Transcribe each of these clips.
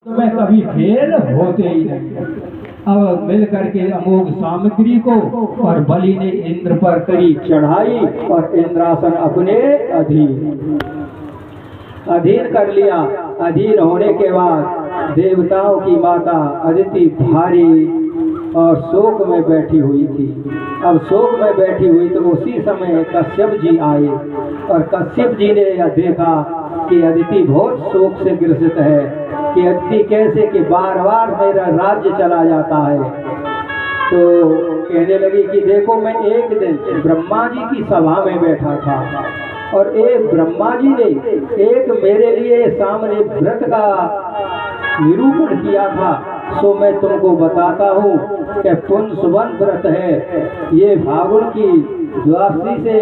में कभी फेल होते ही नहीं। अब मिल करके अमोघ सामग्री को और बलि ने इंद्र पर करी चढ़ाई और इंद्रासन अपने अधीन कर लिया। अधीन होने के बाद देवताओं की माता अदिति भारी और शोक में बैठी हुई थी। अब शोक में बैठी हुई तो उसी समय कश्यप जी आए और कश्यप जी ने यह देखा कि अदिति बहुत शोक से ग्रसित है कि अदिति कैसे कि बार बार मेरा राज्य चला जाता है। तो कहने लगी कि देखो मैं एक दिन ब्रह्मा जी की सभा में बैठा था और एक ब्रह्मा जी ने एक मेरे लिए सामने व्रत का निरूपण किया था। सो मैं तुमको बताता हूँ कि पुंसवन व्रत है। ये फागुन की द्वादशी से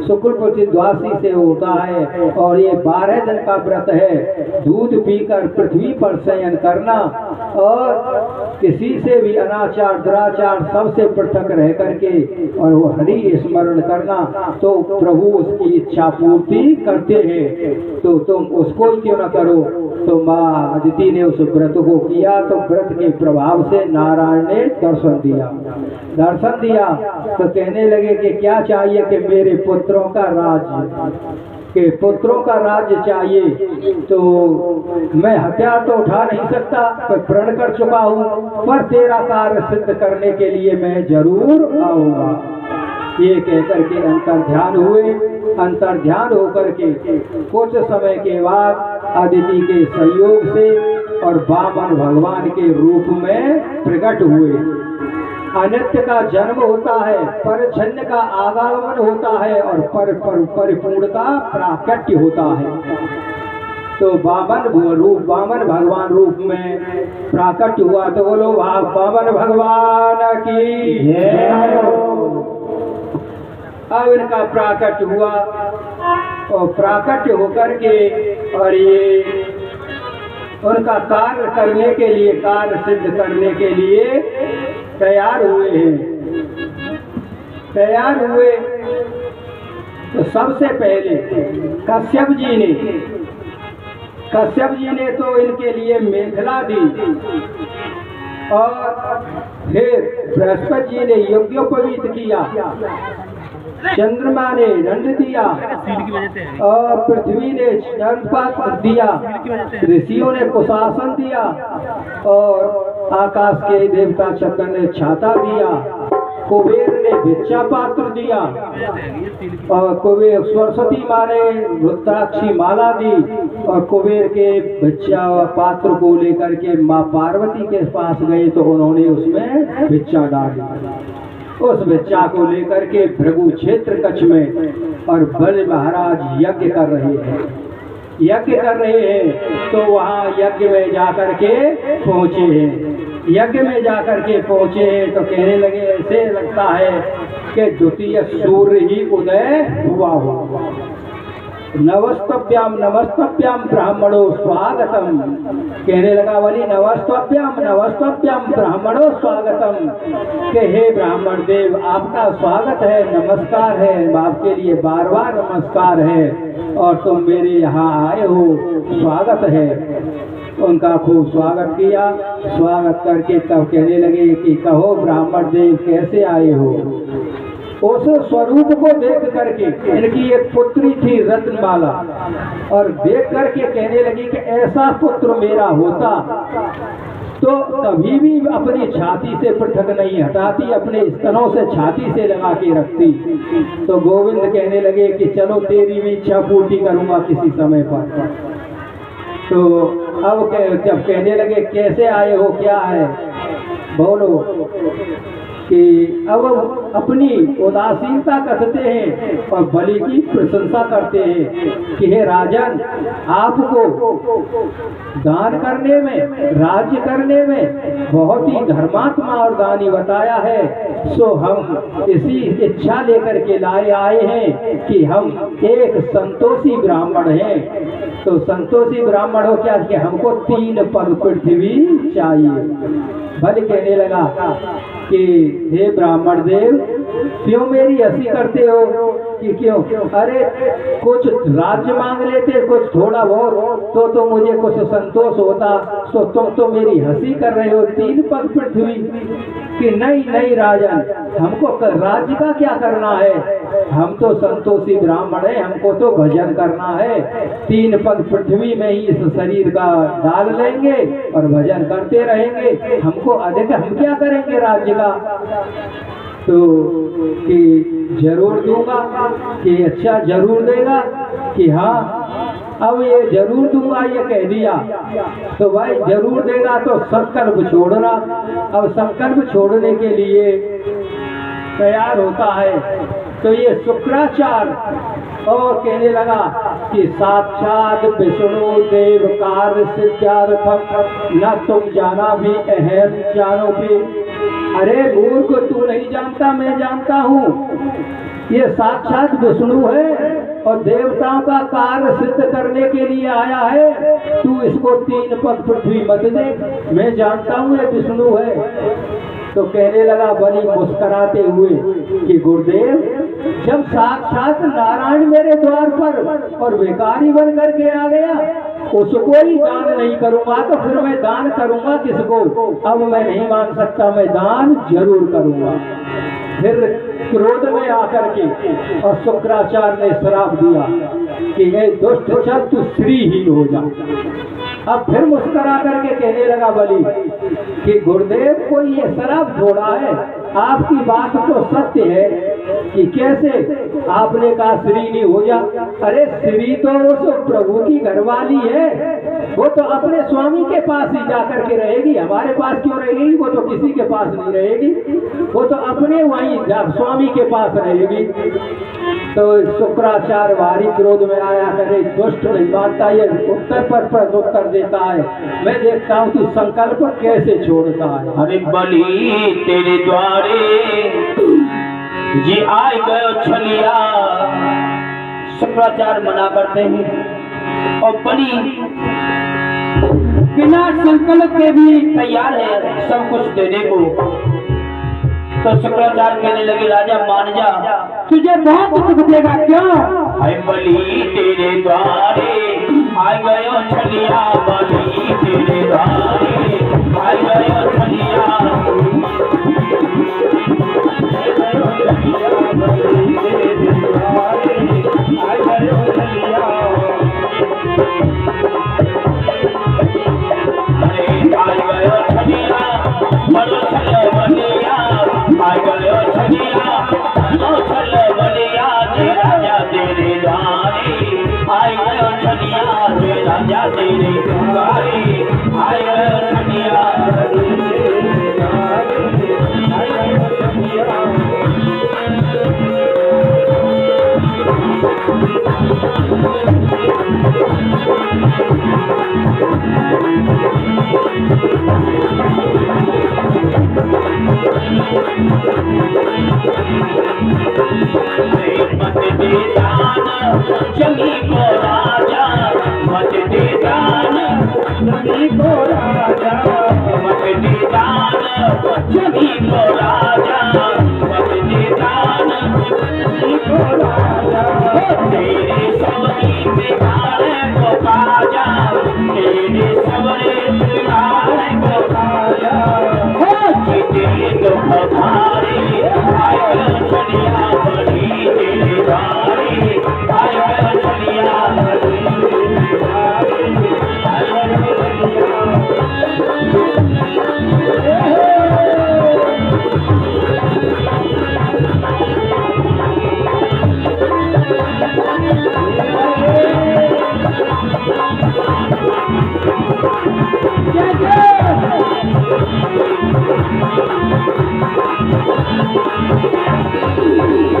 शुक्ल पक्ष द्वादशी से होता है और ये 12 दिन का व्रत है। दूध पीकर पृथ्वी पर शयन करना और किसी से भी अनाचार दुराचार सबसे पृथक रह करके और वो हरि स्मरण करना, तो प्रभु उसकी इच्छा पूर्ति करते हैं। तो तुम उसको क्यों न करो। तो माँ अदिति ने उस व्रत को किया तो व्रत के प्रभाव से नारायण ने दर्शन दिया। तो कहने लगे कि क्या चाहिए कि मेरे पुत्रों का राज्य चाहिए। तो मैं हथियार तो उठा नहीं सकता, पर प्रण कर चुका हूँ, पर तेरा कार्य सिद्ध करने के लिए मैं जरूर आऊंगा। ये कहकर के अंतर ध्यान होकर के कुछ समय के बाद अदिति के संयोग से और वामन भगवान के रूप में प्रकट हुए। अनित्य का जन्म होता है, परछन्न का आगमन होता है और परिपूर्ण का प्राकट्य होता है। तो वामन भगवान रूप में प्राकट्य हुआ। तो बोलो वामन भगवान की अब इनका प्राकट्य हुआ और प्राकट्य होकर के और ये उनका कार्य करने के लिए, कार्य सिद्ध करने के लिए तैयार हुए। तो सबसे पहले कश्यप जी ने तो इनके लिए मेखला दी और फिर बृहस्पति जी ने यज्ञोपवीत किया, चंद्रमा ने दंड दिया और पृथ्वी ने चरणपात दिया, ऋषियों ने कुशासन दिया और आकाश के देवता चक्र ने छाता दिया, कुबेर ने भिक्षा पात्र दिया और कुबेर सरस्वती माँ ने रुद्राक्षी माला दी और कुबेर के भिक्षा पात्र को लेकर के माँ पार्वती के पास गए तो उन्होंने उसमें भिक्षा डाली। उस भिक्षा को लेकर के भृगु क्षेत्र कच्छ में और बलि महाराज यज्ञ कर रहे हैं। तो वहाँ यज्ञ में जाकर के पहुँचे हैं। तो कहने लगे ऐसे लगता है कि द्वितीय सूर्य ही उदय हुआ। नमस्तभ्याम ब्राह्मणो स्वागतम। कहने लगा बोली नमस्तभ्याम ब्राह्मणो स्वागतम के हे ब्राह्मण देव आपका स्वागत है, नमस्कार है, आपके लिए बार बार नमस्कार है और तुम मेरे यहाँ आए हो, स्वागत है। उनका खूब स्वागत किया। स्वागत करके तब कहने लगे कि कहो ब्राह्मण देव कैसे आए हो। उस स्वरूप को देख करके, इनकी एक पुत्री थी रत्नमाला, और देख करके कहने लगी कि ऐसा पुत्र मेरा होता तो कभी भी अपनी छाती से पृथक नहीं हटाती, अपने स्तनों से छाती से लगा के रखती। तो गोविंद कहने लगे कि चलो तेरी भी इच्छा पूर्ति करूंगा किसी समय पर। तो अब जब कहने लगे कैसे आए हो, क्या है, बोलो कि अब अपनी उदासीनता करते हैं और बलि की प्रशंसा करते हैं कि हे राजन, आपको दान करने में, राज्य करने में बहुत ही धर्मात्मा और दानी बताया है। सो हम इसी इच्छा लेकर के आए हैं कि हम एक संतोषी ब्राह्मण हैं। तो संतोषी ब्राह्मण हो क्या कि हमको 3 पद पृथ्वी चाहिए। बलि कहने लगा कि हे ब्राह्मण देव क्यों मेरी हंसी करते हो। कि क्यों, अरे कुछ राज्य मांग लेते, कुछ थोड़ा बहुत तो मुझे कुछ संतोष होता। तो तुम तो मेरी हंसी कर रहे हो, 3 पग पृथ्वी कि नहीं नहीं राजन, हमको राज्य का क्या करना है, हम तो संतोषी ब्राह्मण है, हमको तो भजन करना है। 3 पग पृथ्वी में ही इस शरीर का डाल लेंगे और भजन करते रहेंगे, हमको अधिक हम क्या करेंगे राज्य का। तो कि जरूर दूंगा, कि अच्छा जरूर देगा, कि हाँ अब ये जरूर दूंगा ये कह दिया, तो भाई जरूर देगा तो संकल्प छोड़ना। अब संकल्प छोड़ने के लिए तैयार होता है। तो ये शुक्राचार्य और कहने लगा कि साक्षात विष्णु देव कार्य सिद्धार्थम न तुम जाना भी अहम जानो भी। अरे मूर्ख, तू नहीं जानता, मैं जानता हूँ। ये साक्षात विष्णु है और देवताओं का कार्य सिद्ध करने के लिए आया है। तू इसको 3 पग पृथ्वी मत दे, मैं जानता हूँ ये विष्णु है। तो कहने लगा बलि मुस्कुराते हुए कि गुरुदेव, जब साक्षात नारायण मेरे द्वार पर और भिखारी बन करके आ गया, उसको ही दान नहीं करूंगा तो फिर मैं दान करूंगा किसको। अब मैं नहीं मान सकता, मैं दान जरूर करूंगा। फिर क्रोध में आकर के और शुक्राचार्य ने श्राप दिया कि हे दुष्ट, चल तू श्रीहीन हो जा। अब फिर मुस्कुरा करके कहने लगा बलि कि गुरुदेव को ये श्राप छोड़ा है, आपकी बात तो सत्य है कि कैसे आपने कहा श्री नहीं हो जा। अरे श्री तो उस प्रभु की घरवाली है, वो तो अपने स्वामी के पास ही जाकर के रहेगी, हमारे पास क्यों रहेगी, वो तो किसी के पास नहीं रहेगी, वो तो अपने वहीं स्वामी के पास रहेगी। तो शुक्राचार्य भारी क्रोध में आया, करे दुष्ट नहीं मानता, ये उत्तर पर उत्तर देता है, मैं देखता हूँ कि संकल्प कैसे छोड़ता है। अरे बलि तेरे द्वारे जी आए गयो छलिया। शुक्राचार्य मना करते हैं और बलि बिना संकल्प के भी तैयार है सब कुछ देने को। तो शुक्राचार्य कहने लगे राजा मान जा, तुझे बहुत दुख देगा क्यों। हाय बलि तेरे द्वारे आए गयो छलिया, बलि तेरे द्वारे आए गयो छलिया। राजा तेरे द्वारे आए छलिया। मत दे दान जमी को राजा, मत दे दान जमी को राजा, मत दे दान जमी को राजा, मत दे दान जमी को राजा। तेरे सबरी बिगाड़ को काजा, तेरे सबरी बिगाड़ को काजा। हो जीते तो भारी आए छलिया, बलि तेरे द्वारे आए छलिया।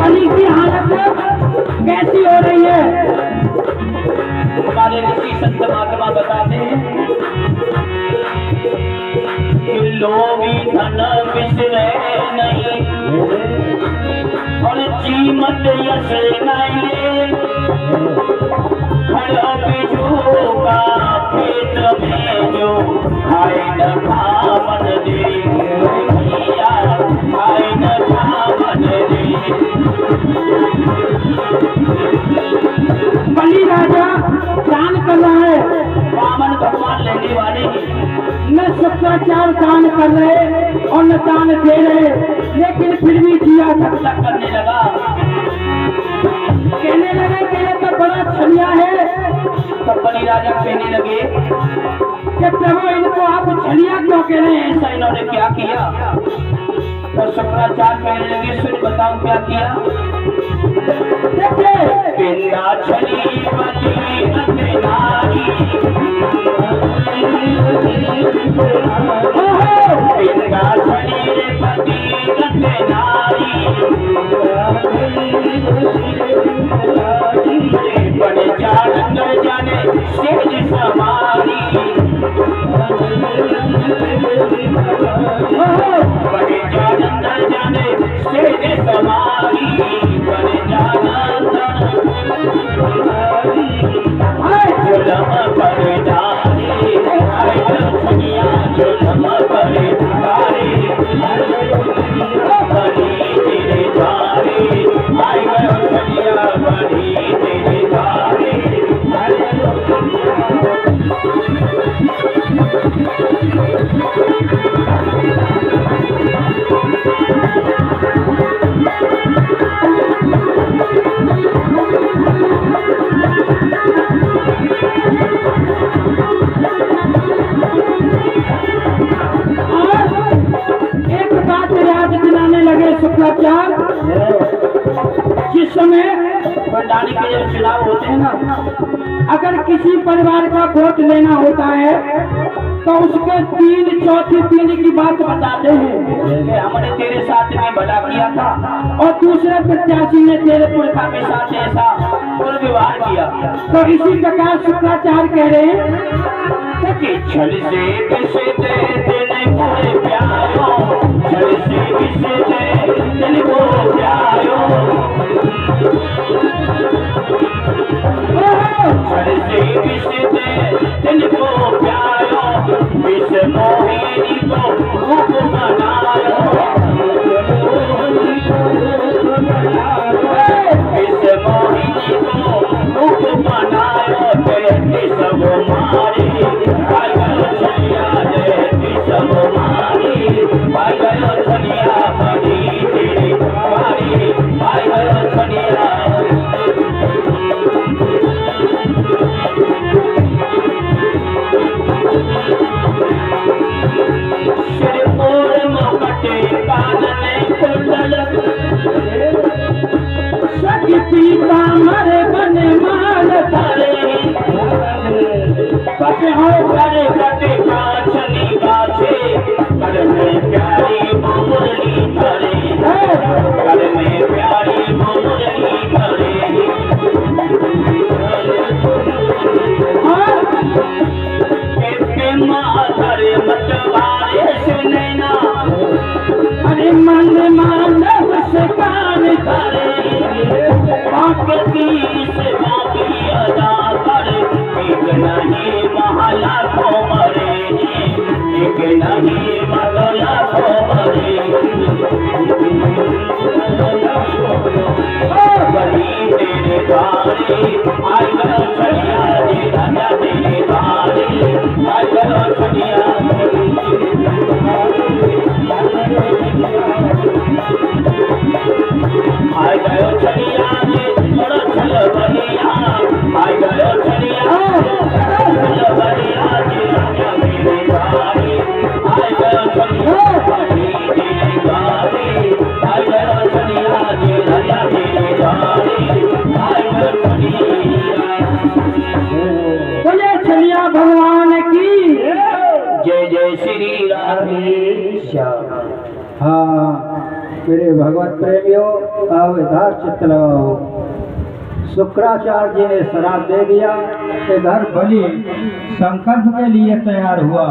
बलि की हालत कैसी हो रही है। हमारे ऋषि संत महात्मा बताते हैं कि लोभी धन बिसरे नहीं और जीमत यश नहीं। खड़ा बिजू का क्षेत्र में जो आए न खावन दे, आए न खावन दे। शुक्राचार्य दान कर रहे और न दान दे रहे, लेकिन फिर भी जिया धक्का करने लगा। कहने लगे कि ये तो बड़ा छलिया है। तब बलि राजा कहने लगे कि प्रभु इनको आप छलिया क्यों कह रहे हैं? ऐसा इन्होंने क्या किया? तो शुक्राचार्य कहने लगे सुन बताऊं क्या किया। बिंदा छली बली नारी, बिंदा छली रे पति नारी, बड़े चार अंदर जाने सेज समारी, बड़े चार अंदर जाने सेज समारी, बड़े चार जुलम पर डारे, दुनिया जुलम पर डारे, बड़ी तेरे द्वारे, आई दुनिया बड़ी तेरे द्वारे। जिस समय प्रधानी के जब चुनाव होते हैं ना, अगर किसी परिवार का वोट लेना होता है तो उसके 3 चौथी पीढ़ी की बात बताते हैं कि हमने तेरे साथ में भला किया था और दूसरे प्रत्याशी ने तेरे पुरखा के साथ ऐसा दुर्व्यवहार किया। तो इसी प्रकार शुक्राचार्य कह रहे हैं कि छल से किसे दे दिल को प्यारो, छल से किसे दे दिल को प्यारो, छल से किसे दे दिल को प्यारो, इस मोहिनी को रूप बनायो, इस मोहिनी को रूप बनायो, तेरे सब मारे सब मारी, भाई गयो छलिया बड़ी तेरी मारी, भाई गयो छलिया। सिर और मुकटे कान में कुंडल, सखी पीता मरे बने माल तारे कटे हो करे कटे काछनी काछे, कर में प्यारी मुरली करे, कर में प्यारी मुरली करे, के माधरे मतवारे सुनैना, अरे मन मानव से कान करे बाकी से बाकी अदा करे, एक नहीं महला को मरे, एक नहीं महला को मरे, बड़ी तेरे द्वारे आई गयो छलिया रे राजा तेरे द्वारे आई गयो छलिया, आई गयो छलिया रे बड़ा छल बलिया, आई गयो छलिया छल बलिया रे राजा तेरे द्वारे आई गयो छलिया बड़ी तेरे द्वारे आई गयो छलिया रे राजा तेरे द्वारे आई गयो छलिया। बोले छलिया भगवान की जय जय श्री राधे श्याम। हाँ मेरे भगवत प्रेमियों, अब इधर चित्त लगाओ। शुक्राचार्य जी ने श्राप दे दिया, इधर बलि संकल्प के लिए तैयार हुआ।